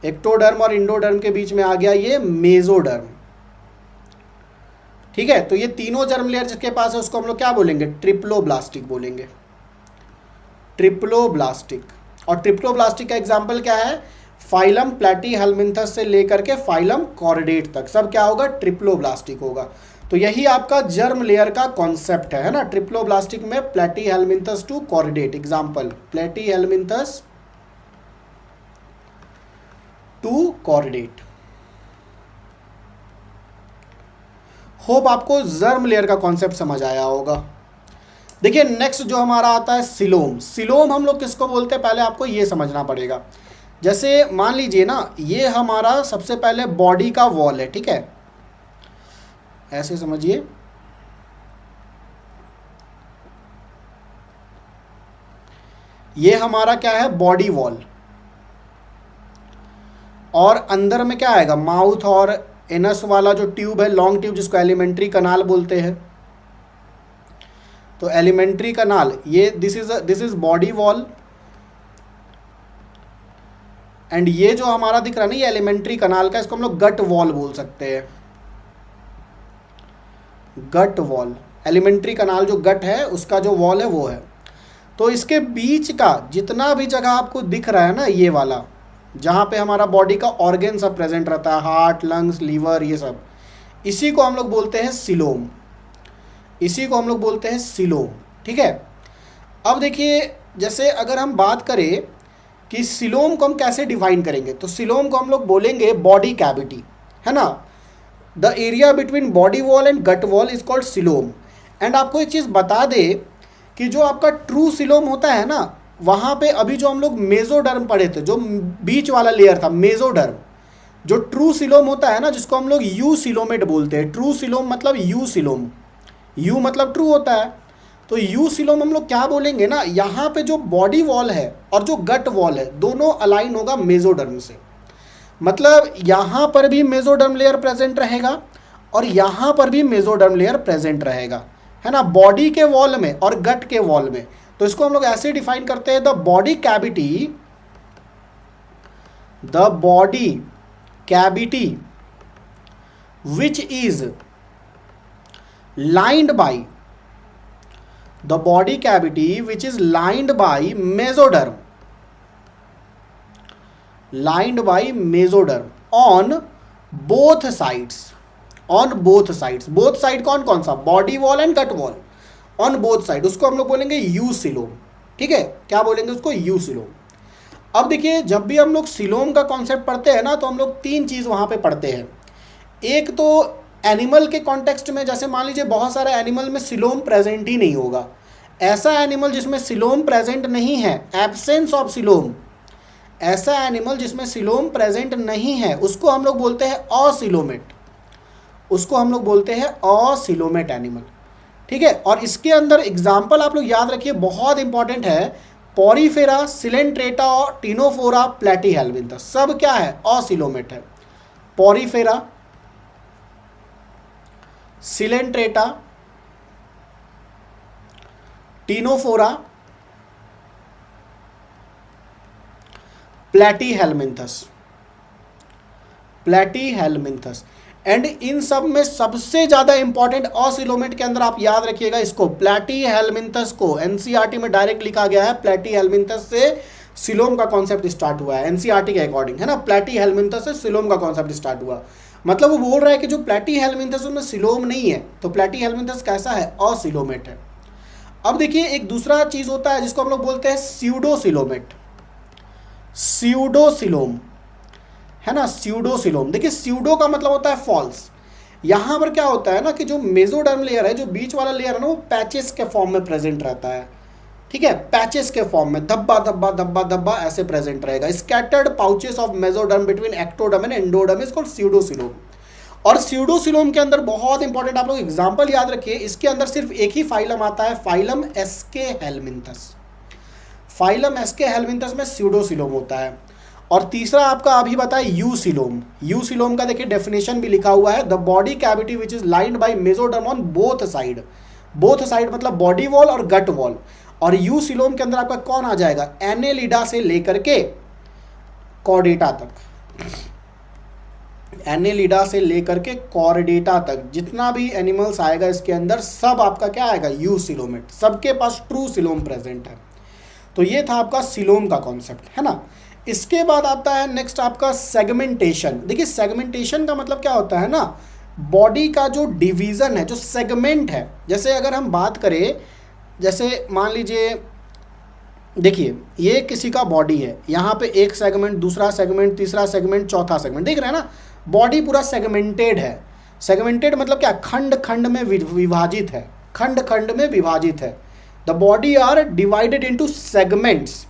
एक्टोडर्म और इंडोडर्म के बीच में आ गया ये मेसोडर्म, ठीक है। तो ये तीनों जर्म लेयर जिसके पास है उसको हम लोग क्या बोलेंगे, ट्रिप्लोब्लास्टिक बोलेंगे, ट्रिप्लोब्लास्टिक। और ट्रिप्लोब्लास्टिक का एग्जांपल क्या है, फाइलम प्लेटीहेल्मिन्थस से लेकर के फाइलम कॉर्डेट तक सब क्या होगा, ट्रिप्लोब्लास्टिक होगा। तो यही आपका जर्म लेयर का कॉन्सेप्ट है ना, ट्रिप्लोब्लास्टिक में platyhelminthes to chordate, example platyhelminthes to chordate. Hope आपको जर्म लेयर का कॉन्सेप्ट समझ आया होगा। देखिए नेक्स्ट जो हमारा आता है सिलोम। सिलोम हम लोग किसको बोलते हैं, पहले आपको ये समझना पड़ेगा। जैसे मान लीजिए ना, ये हमारा सबसे पहले बॉडी का वॉल है, ठीक है, ऐसे समझिए, ये हमारा क्या है, बॉडी वॉल, और अंदर में क्या आएगा, माउथ और एनस वाला जो ट्यूब है, लॉन्ग ट्यूब, जिसको एलिमेंट्री कनाल बोलते हैं। तो एलिमेंट्री कनाल, ये this is body wall, and ये जो हमारा दिख रहा है ना, ये एलिमेंट्री कनाल का, इसको हम लोग गट वॉल बोल सकते हैं, गट वॉल। एलिमेंट्री कनाल जो गट है उसका जो वॉल है वो है। तो इसके बीच का जितना भी जगह आपको दिख रहा है ना, ये वाला जहाँ पे हमारा बॉडी का ऑर्गन सब प्रेजेंट रहता है, हार्ट, लंग्स, लीवर, ये सब, इसी को हम लोग बोलते हैं सीलोम। इसी को हम लोग बोलते हैं सीलोम। ठीक है। अब देखिए, जैसे अगर हम बात करें कि सीलोम को हम कैसे डिफाइन करेंगे, तो सीलोम को हम लोग बोलेंगे बॉडी कैविटी, है ना। The area between body wall and gut wall is called coelom. And आपको एक चीज़ बता दे कि जो आपका ट्रू सीलोम होता है ना, वहाँ पे अभी जो हम लोग मेजोडर्म पढ़े थे, जो बीच वाला लेयर था मेजोडर्म, जो ट्रू सीलोम होता है ना, जिसको हम लोग यू सीलोमेट बोलते हैं। ट्रू सीलोम मतलब यू सीलोम, यू मतलब ट्रू होता है। तो यू सीलोम हम लोग क्या बोलेंगे ना, यहाँ पे जो बॉडी वॉल है और जो गट वॉल है दोनों अलाइन होगा मेजोडर्म से। मतलब यहाँ पर भी मेजोडर्म लेयर प्रेजेंट रहेगा और यहाँ पर भी मेजोडर्म लेयर प्रेजेंट रहेगा, है ना, बॉडी के वॉल में और गट के वॉल में। तो इसको हम लोग ऐसे डिफाइन करते हैं, the body cavity which is lined by the body cavity which is lined by mesoderm on both sides both side कौन कौन सा, body wall and gut wall, on both side, उसको हम लोग बोलेंगे यू सीलोम। ठीक है, क्या बोलेंगे उसको, यू सीलोम। अब देखिए, जब भी हम लोग सीलोम का कॉन्सेप्ट पढ़ते हैं ना, तो हम लोग तीन चीज़ वहाँ पे पढ़ते हैं। एक तो एनिमल के कॉन्टेक्स्ट में, जैसे मान लीजिए बहुत सारे एनिमल में सिलोम प्रेजेंट ही नहीं होगा। ऐसा एनिमल जिसमें सिलोम प्रेजेंट नहीं है, एब्सेंस ऑफ सिलोम, ऐसा एनिमल जिसमें सिलोम प्रेजेंट नहीं है, उसको हम लोग बोलते हैं असिलोमेट, उसको हम लोग बोलते हैं असिलोमेट एनिमल। ठीक है। और इसके अंदर एग्जाम्पल आप लोग याद रखिए, बहुत इंपॉर्टेंट है, पॉरीफेरा, सिलेंट्रेटा और टिनोफोरा, प्लेटीहेल्मिन्थस, सब क्या है, असिलोमेट है। Porifera, coelenterata, ctenophora, platyhelminthes and इन सब में सबसे ज्यादा इंपॉर्टेंट असिलोमेट के अंदर आप याद रखिएगा इसको, प्लेटीहेल्मिन्थस को एनसीईआरटी में डायरेक्ट लिखा गया है। प्लेटीहेल्मिन्थस से सिलोम का कॉन्सेप्ट स्टार्ट हुआ है एनसीईआरटी के अकॉर्डिंग, है ना। प्लेटीहेल्मिन्थस से सिलोम का कॉन्सेप्ट स्टार्ट हुआ। मतलब वो बोल रहा है कि जो प्लेटीहेल्मिन्थस उनमें सिलोम नहीं है, तो प्लेटीहेल्मिन्थस कैसा है, असिलोमेट है। अब देखिए, एक दूसरा चीज होता है जिसको हम लोग बोलते हैं स्यूडोसिलोमेट, स्यूडोसिलोम, है ना, स्यूडोसिलोम। देखिए, स्यूडो का मतलब होता है फॉल्स। यहाँ पर क्या होता है ना कि जो मेसोडर्म लेयर है, जो बीच वाला लेयर है ना, वो पैचेस के फॉर्म में प्रेजेंट रहता है। ठीक है, पैचेस के फॉर्म में, धब्बा धब्बा धब्बा धब्बा ऐसे प्रेजेंट रहेगा। Scattered pouches of mesoderm between ectoderm and endoderm is called स्यूडोसिलोम। और स्यूडोसिलोम के अंदर बहुत इंपॉर्टेंट आप लोग एग्जांपल याद रखिए, इसके अंदर सिर्फ एक ही फाइलम आता है, फाइलम एस्केहेल्मिन्थस। फाइलम एस्केहेल्मिन्थस में स्यूडोसिलोम होता है। और तीसरा आपका अभी बताया यूसिलोम। यूसिलोम का देखिए डेफिनेशन भी लिखा हुआ है, the body cavity which is lined by mesoderm on both side. Both side मतलब बॉडी वॉल और गट वॉल। और यूसिलोम के अंदर आपका कौन आ जाएगा, एनेलिडा से लेकर के कॉर्डेटा तक, एनेलिडा से लेकर के कॉर्डेटा तक जितना भी एनिमल्स आएगा इसके अंदर, सब आपका क्या आएगा, यूसिलोमेट। सबके पास ट्रू सिलोम प्रेजेंट है। तो ये था आपका सिलोम का कॉन्सेप्ट, है ना। इसके बाद आता है नेक्स्ट आपका सेगमेंटेशन। देखिए, सेगमेंटेशन का मतलब क्या होता है ना, बॉडी का जो डिवीजन है, जो सेगमेंट है। जैसे अगर हम बात करें, जैसे मान लीजिए, देखिए ये किसी का बॉडी है, यहाँ पे एक सेगमेंट, दूसरा सेगमेंट, तीसरा सेगमेंट, चौथा सेगमेंट, देख रहे हैं ना, बॉडी पूरा सेगमेंटेड है। सेगमेंटेड मतलब क्या, खंड खंड में विभाजित है, खंड खंड में विभाजित है। The body are divided into segments.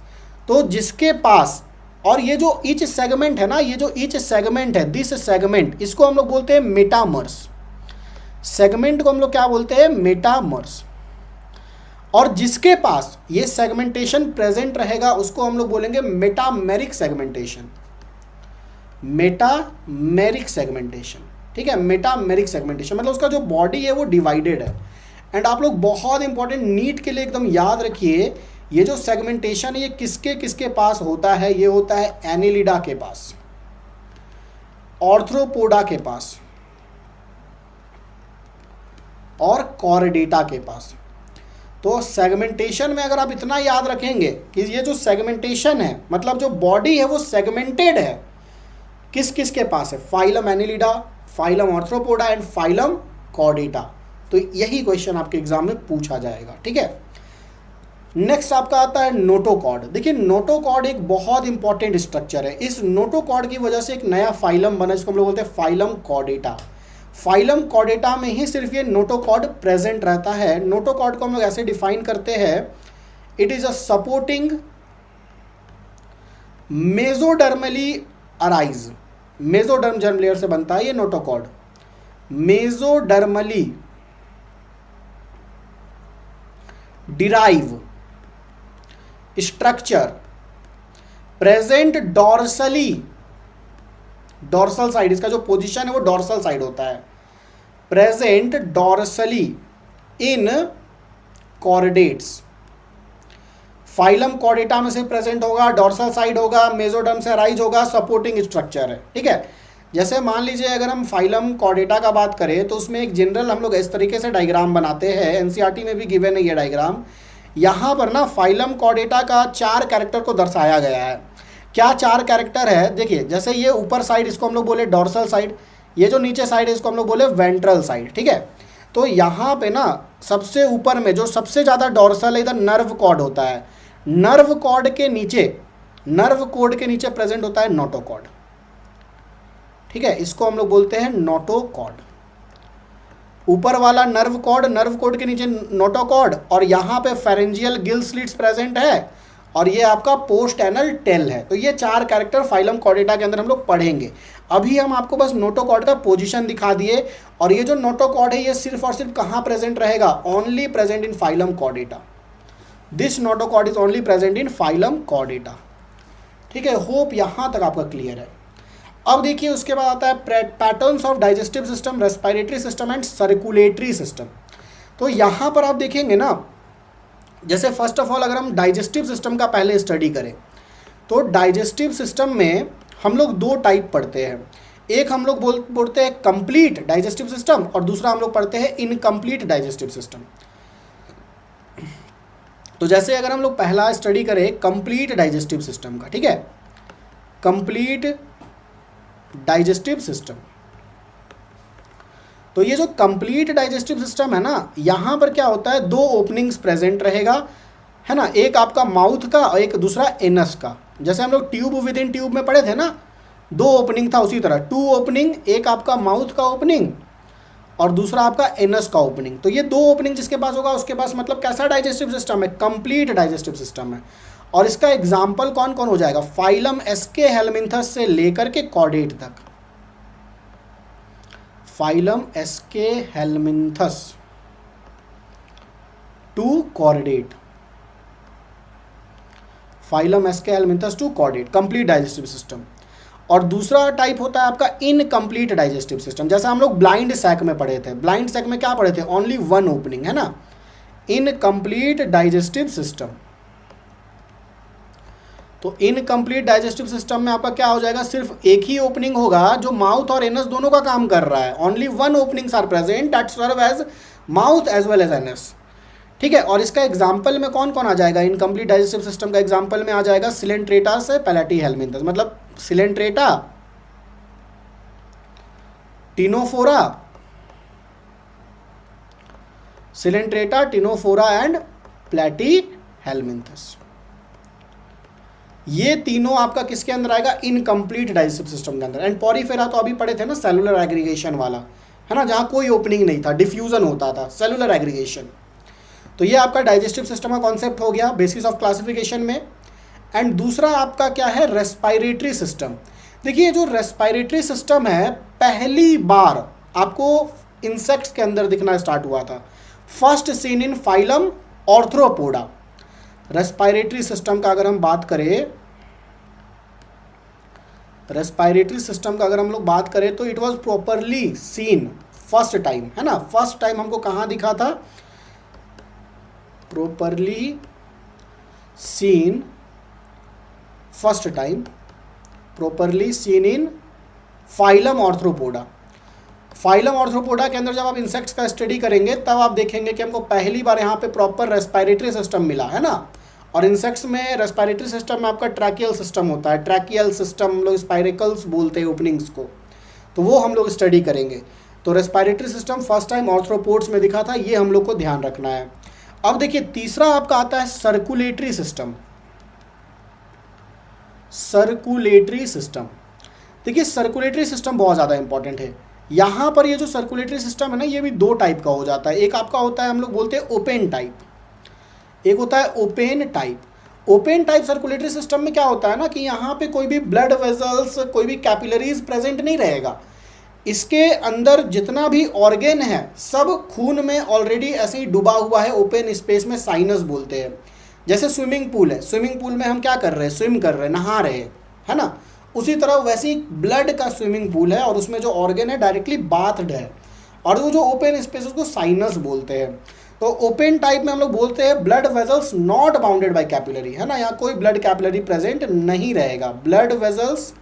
तो जिसके पास, और ये जो ईच सेगमेंट है ना, ये जो ईच सेगमेंट है, दिस सेगमेंट, इसको हम लोग बोलते हैं मेटामर्स। सेगमेंट को हम लोग क्या बोलते हैं, मेटामर्स। और जिसके पास ये सेगमेंटेशन प्रेजेंट रहेगा उसको हम लोग बोलेंगे मेटामेरिक सेगमेंटेशन। मेटामेरिक सेगमेंटेशन, ठीक है, मेटामेरिक सेगमेंटेशन मतलब उसका जो बॉडी है वो डिवाइडेड है। एंड आप लोग बहुत इंपॉर्टेंट, नीट के लिए एकदम याद रखिए, ये जो सेगमेंटेशन है ये किसके किसके पास होता है, ये होता है एनेलिडा के पास, ऑर्थ्रोपोडा के पास और कॉर्डेटा के पास। तो सेगमेंटेशन में अगर आप इतना याद रखेंगे कि ये जो सेगमेंटेशन है, मतलब जो बॉडी है वो सेगमेंटेड है, किस किस के पास है, phylum Annelida, phylum arthropoda and phylum chordata. तो यही क्वेश्चन आपके एग्जाम में पूछा जाएगा, ठीक है। नेक्स्ट आपका आता है नोटोकॉर्ड। देखिए नोटोकॉर्ड एक बहुत इंपॉर्टेंट स्ट्रक्चर है। इस नोटोकॉर्ड की वजह से एक नया फाइलम बना, जिसको हम लोग बोलते हैं फाइलम कॉर्डेटा। फाइलम कॉर्डेटा में ही सिर्फ ये नोटोकॉर्ड प्रेजेंट रहता है। नोटोकॉर्ड को हम लोग ऐसे डिफाइन करते हैं, it is a supporting मेसोडर्मली arise, mesoderm germ layer से बनता है ये notochord. मेसोडर्मली derive structure present dorsally, dorsal side, इसका जो पोजीशन है वो डॉर्सल साइड होता है, प्रेजेंट डॉर्सली इन कॉर्डेट्स। फाइलम कॉर्डेटा में से प्रेजेंट होगा, डॉर्सल साइड होगा, मेसोडर्म से अराइज होगा, सपोर्टिंग स्ट्रक्चर है, ठीक है। जैसे मान लीजिए अगर हम फाइलम कॉर्डेटा का बात करें तो उसमें एक जनरल हम लोग इस तरीके से डायग्राम बनाते हैं, एनसीईआरटी में भी गिवन है ये डायग्राम। यहाँ पर ना फाइलम कॉर्डेटा का 4 कैरेक्टर को दर्शाया गया है। क्या 4 कैरेक्टर है, देखिए जैसे ये ऊपर साइड इसको हम लोग बोले डॉर्सल साइड, ये जो नीचे साइड है इसको हम लोग बोले वेंट्रल साइड, ठीक है। तो यहाँ पे ना सबसे ऊपर में जो सबसे ज़्यादा डॉर्सल है, इधर नर्व कॉर्ड होता है, नर्व कॉर्ड के नीचे, नर्व कॉर्ड के नीचे प्रेजेंट होता है नोटोकॉर्ड, ठीक है। इसको हम लोग बोलते हैं नोटोकॉर्ड। ऊपर वाला नर्व कॉर्ड, नर्व कॉर्ड के नीचे नोटोकॉर्ड, और यहाँ पे फेरेंजियल गिल स्लिट्स प्रेजेंट है, और ये आपका पोस्ट एनल टेल है। तो ये 4 कैरेक्टर फाइलम कॉर्डेटा के अंदर हम लोग पढ़ेंगे। अभी हम आपको बस नोटोकॉर्ड का पोजीशन दिखा दिए, और ये जो नोटोकॉर्ड है ये सिर्फ और सिर्फ कहाँ प्रेजेंट रहेगा, only present in phylum Chordata. This notochord is only present in phylum chordata, ठीक है। होप यहाँ तक आपका क्लियर है। अब देखिए उसके बाद आता है patterns of digestive system, respiratory system and circulatory system. तो यहाँ पर आप देखेंगे ना, जैसे फर्स्ट ऑफ ऑल अगर हम डाइजेस्टिव सिस्टम का पहले स्टडी करें तो डाइजेस्टिव सिस्टम में हम लोग 2 टाइप पढ़ते हैं। एक हम लोग बोलते हैं कंप्लीट डाइजेस्टिव सिस्टम, और दूसरा हम लोग पढ़ते हैं इनकम्प्लीट डाइजेस्टिव सिस्टम। तो जैसे अगर हम लोग पहला स्टडी करें कंप्लीट डाइजेस्टिव सिस्टम का, ठीक है, कंप्लीट डाइजेस्टिव सिस्टम। तो ये जो कंप्लीट डाइजेस्टिव सिस्टम है ना, यहाँ पर क्या होता है, 2 ओपनिंग्स प्रेजेंट रहेगा, है ना, एक आपका माउथ का और एक दूसरा एनस का। जैसे हम लोग ट्यूब विद इन ट्यूब में पढ़े थे ना, 2 ओपनिंग था, उसी तरह 2 ओपनिंग, एक आपका माउथ का ओपनिंग और दूसरा आपका एनस का ओपनिंग। तो ये 2 ओपनिंग जिसके पास होगा उसके पास मतलब कैसा डाइजेस्टिव सिस्टम है, कंप्लीट डाइजेस्टिव सिस्टम है। और इसका एग्जाम्पल कौन कौन हो जाएगा, फाइलम एस्के हेलमिंथस से लेकर के कॉर्डेट तक, phylum aschelminthes to chordate, phylum aschelminthes to chordate, complete digestive system. और दूसरा टाइप होता है आपका इनकम्प्लीट डाइजेस्टिव सिस्टम। जैसा हम लोग ब्लाइंड सैक में पढ़े थे, ब्लाइंड सैक में क्या पढ़े थे, ओनली 1 ओपनिंग, है ना, इनकम्प्लीट डाइजेस्टिव सिस्टम। तो इनकम्प्लीट डाइजेस्टिव सिस्टम में आपका क्या हो जाएगा, सिर्फ एक ही ओपनिंग होगा जो माउथ और एनस दोनों का काम कर रहा है। Only 1 openings are present that serve as mouth as well as anus, ठीक है। और इसका एग्जाम्पल में कौन कौन आ जाएगा, इनकम्प्लीट डाइजेस्टिव सिस्टम का एग्जाम्पल में आ जाएगा सिलेंट्रेटा से पैलेटी हेलमिंथस, मतलब Coelenterata, Ctenophora, Coelenterata, Ctenophora and प्लेटी हेलमिंथस। ये तीनों आपका किसके अंदर आएगा, इनकम्प्लीट डाइजेस्टिव सिस्टम के अंदर। एंड पॉरीफेरा तो अभी पढ़े थे ना, सेलुलर एग्रीगेशन वाला, है ना, जहाँ कोई ओपनिंग नहीं था, डिफ्यूजन होता था, सेलुलर एग्रीगेशन। तो ये आपका डाइजेस्टिव सिस्टम का कॉन्सेप्ट हो गया बेसिस ऑफ क्लासिफिकेशन में। एंड दूसरा आपका क्या है, रेस्पिरेटरी सिस्टम। देखिए जो रेस्पिरेटरी सिस्टम है पहली बार आपको इंसेक्ट्स के अंदर दिखना स्टार्ट हुआ था, first scene in phylum Arthropoda. Respiratory system का अगर हम बात करें, रेस्पिरेटरी सिस्टम का अगर हम लोग बात करें तो it was properly seen first time, है ना, फर्स्ट टाइम हमको कहाँ दिखा था, properly seen first time, properly seen in phylum Arthropoda. Phylum Arthropoda के अंदर जब आप इंसेक्ट्स का स्टडी करेंगे तब आप देखेंगे कि हमको पहली बार यहाँ पे प्रॉपर रेस्पिरेटरी सिस्टम मिला है ना। और इंसेक्ट्स में रेस्पिरेटरी सिस्टम में आपका ट्रैकियल सिस्टम होता है, ट्रैकियल सिस्टम हम लोग स्पाइरेकल्स बोलते हैं ओपनिंग्स को, तो वो हम लोग स्टडी करेंगे। तो respiratory system first time arthropods में दिखा था, ये हम लोग को ध्यान रखना है। अब देखिए तीसरा आपका आता है सर्कुलेटरी सिस्टम। सर्कुलेटरी सिस्टम, देखिए सर्कुलेटरी सिस्टम बहुत ज़्यादा इंपॉर्टेंट है। यहाँ पर ये जो सर्कुलेटरी सिस्टम है ना, ये भी दो टाइप का हो जाता है। एक आपका होता है हम लोग बोलते हैं ओपन टाइप, एक होता है open type. Open type circulatory system में क्या होता है ना कि यहाँ पे कोई भी ब्लड वेजल्स, कोई भी कैपिलरीज प्रेजेंट नहीं रहेगा। इसके अंदर जितना भी ऑर्गेन है सब खून में ऑलरेडी ऐसे ही डूबा हुआ है, ओपन स्पेस में, साइनस बोलते हैं। जैसे स्विमिंग पूल है, स्विमिंग पूल में हम क्या कर रहे हैं, स्विम कर रहे हैं, नहा रहे हैं, है ना। उसी तरह वैसे ही ब्लड का स्विमिंग पूल है और उसमें जो ऑर्गेन है डायरेक्टली बाथड है, और वो जो ओपन स्पेस उसको साइनस बोलते हैं। तो ओपन टाइप में हम लोग बोलते हैं blood vessels not bounded by capillary, है ना, यहाँ कोई ब्लड कैपिलरी प्रेजेंट नहीं रहेगा। Blood vessels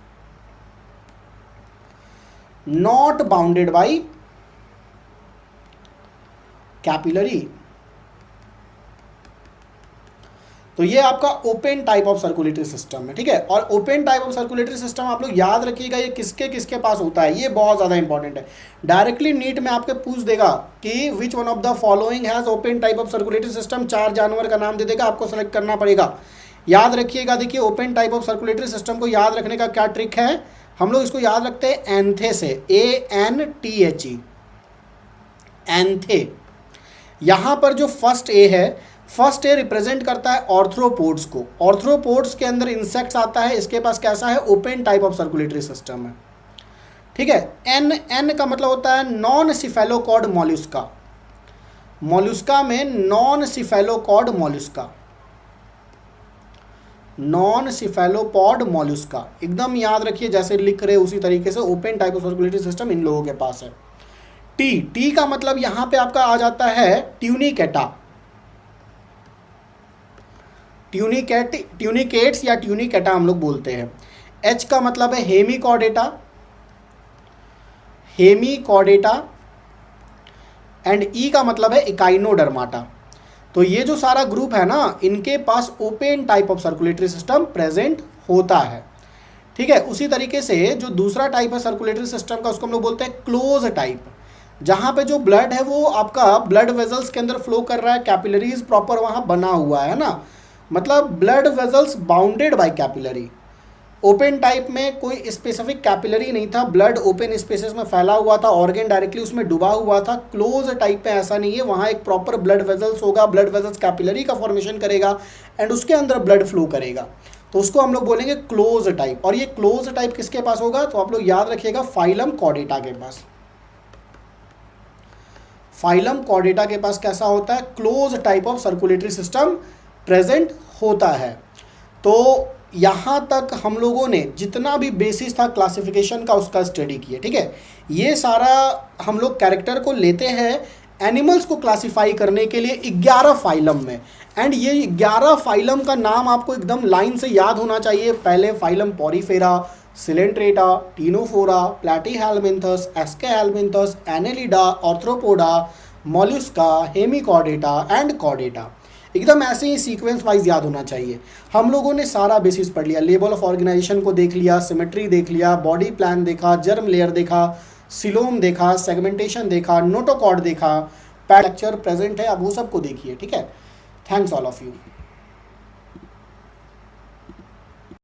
not bounded by capillary, तो ये आपका open type of circulatory system है, ठीक है। और open type of circulatory system आप लोग याद रखिएगा, ये किसके किसके पास होता है, ये बहुत ज़्यादा इंपॉर्टेंट है। डायरेक्टली नीट में आपके पूछ देगा कि which one of the following has open type of circulatory system, 4 जानवर का नाम दे देगा, आपको सेलेक्ट करना पड़ेगा। याद रखिएगा, देखिए open type of circulatory system को याद रखने का क्या ट्रिक है, हम लोग इसको याद रखते हैं एंथे से, ANTHE, एंथे। यहाँ पर जो फर्स्ट ए है, फर्स्ट ए रिप्रेजेंट करता है ऑर्थ्रोपोड्स को। ऑर्थ्रोपोड्स के अंदर इंसेक्ट्स आता है, इसके पास कैसा है, open type of circulatory system है, ठीक है। एन का मतलब होता है नॉन सिफेलोकॉड मॉल्युस्का। मॉल्युस्का में नॉन सिफेलोकॉड मॉल्युस्का, नॉन सिफेलोपॉड मॉल्युस्का, एकदम याद रखिए जैसे लिख रहे उसी तरीके से open type of circulatory system in लोगों के पास है। टी का मतलब यहाँ पे आपका आ जाता है ट्यूनिकेटा, ट्यूनिकेट्स या ट्यूनिकेटा हम लोग बोलते हैं। एच का मतलब है हेमिकॉर्डेटा, हेमिकॉर्डेटा, एंड ई का मतलब है इकाइनोडर्माटा। तो ये जो सारा ग्रुप है ना, इनके पास open type of circulatory system present होता है, ठीक है। उसी तरीके से जो दूसरा टाइप है सर्कुलेटरी सिस्टम का, उसको हम लोग बोलते हैं क्लोज टाइप, जहाँ पे जो ब्लड है वो आपका ब्लड वेजल्स के अंदर फ्लो कर रहा है, कैपिलरीज प्रॉपर वहाँ बना हुआ है ना, मतलब blood vessels bounded by capillary. Open type में कोई स्पेसिफिक कैपिलरी नहीं था, ब्लड ओपन स्पेसेस में फैला हुआ था, ऑर्गन डायरेक्टली उसमें डूबा हुआ था। क्लोज टाइप में ऐसा नहीं है, वहाँ एक प्रॉपर ब्लड वेजल्स होगा, ब्लड वेजल्स कैपिलरी का फॉर्मेशन करेगा एंड उसके अंदर ब्लड फ्लो करेगा, तो उसको हम लोग बोलेंगे क्लोज टाइप। और ये क्लोज टाइप किसके पास होगा, तो आप लोग याद रखिएगा फाइलम कॉर्डेटा के पास। फाइलम कॉर्डेटा के पास कैसा होता है, close type of circulatory system present होता है। तो यहाँ तक हम लोगों ने जितना भी बेसिस था क्लासिफिकेशन का उसका स्टडी किया, ठीक है। ये सारा हम लोग कैरेक्टर को लेते हैं एनिमल्स को क्लासिफाई करने के लिए 11 फाइलम में, एंड ये 11 फाइलम का नाम आपको एकदम लाइन से याद होना चाहिए। पहले phylum porifera, coelenterata, ctenophora, platyhelminthes, aschelminthes, annelida, arthropoda, mollusca, hemichordata and chordata, एकदम ऐसे ही सीक्वेंस वाइज याद होना चाहिए। हम लोगों ने सारा बेसिस पढ़ लिया, लेवल ऑफ ऑर्गेनाइजेशन को देख लिया, सिमेट्री देख लिया, बॉडी प्लान देखा, जर्म लेयर देखा, सिलोम देखा, सेगमेंटेशन देखा, नोटोकॉर्ड देखा, लेक्चर प्रेजेंट है, अब वो सबको देखिए, ठीक है। Thanks all of you.